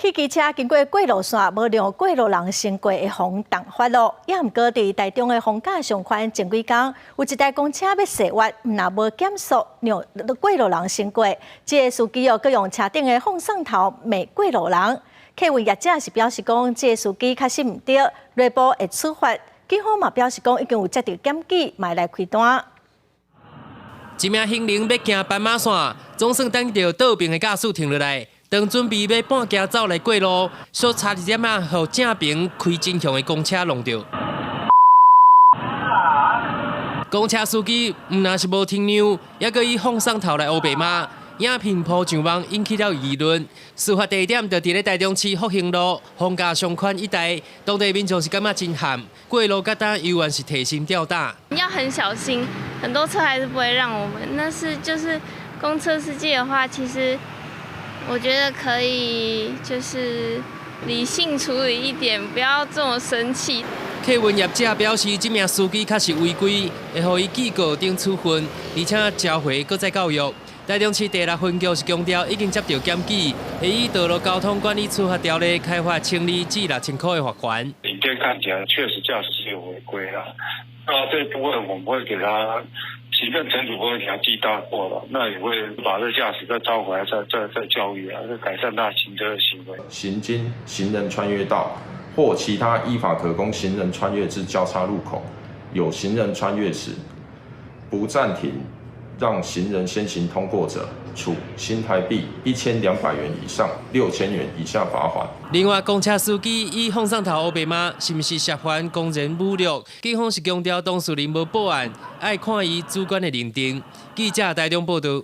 汽机车经过过路线，无让过路人先过的红灯发落，也毋过伫台中的逢甲上宽前几天，有一台公车要驶越，若无减速让过路人先过，这个司机佫用车顶的风送头骂过路人。客运业者是表示讲，这个司机确实毋对，内部会处罚。警方嘛表示讲，已经有接到检举，嘛来开单。一名行人要行斑马线，总算等到倒边的驾驶停落来。当准备要半行走来过路，小差一点啊，互正边开真向的公车弄到。公车司机毋但是无听让，还阁以放送头来黑白骂，影片铺上网引起了议论。事发地点就伫咧台中市复兴路逢甲上宽一带，当地民众是感觉真旱，过路甲单犹原是提心吊胆。要很小心，很多车还是不会让我们。但是就是公车司机的话，其实。我觉得可以，就是理性处理一点，不要这么生气。客运业者表示，这名司机确实违规，会予伊记告顶处分，而且召回搁再教育。台中市第6分局是强调，已经接到检举，会以道路交通管理处罚条例开罚清理至6000块的罚款。影片看起来确实驾驶是有违规啊，那这部分我们会给他。行政惩处不会给他记大过了，那也会把这驾驶再召回来，再教育啊，再改善他行车的行为。行经行人穿越道或其他依法可供行人穿越之交叉路口，有行人穿越时，不暂停让行人先行通过者，处新台币1200元以上6000元以下罚款。另外，公车司机以放送头黑白骂，是毋是涉犯公然侮辱？警方是强调当事人无报案，爱看伊主观的认定。记者台中报道。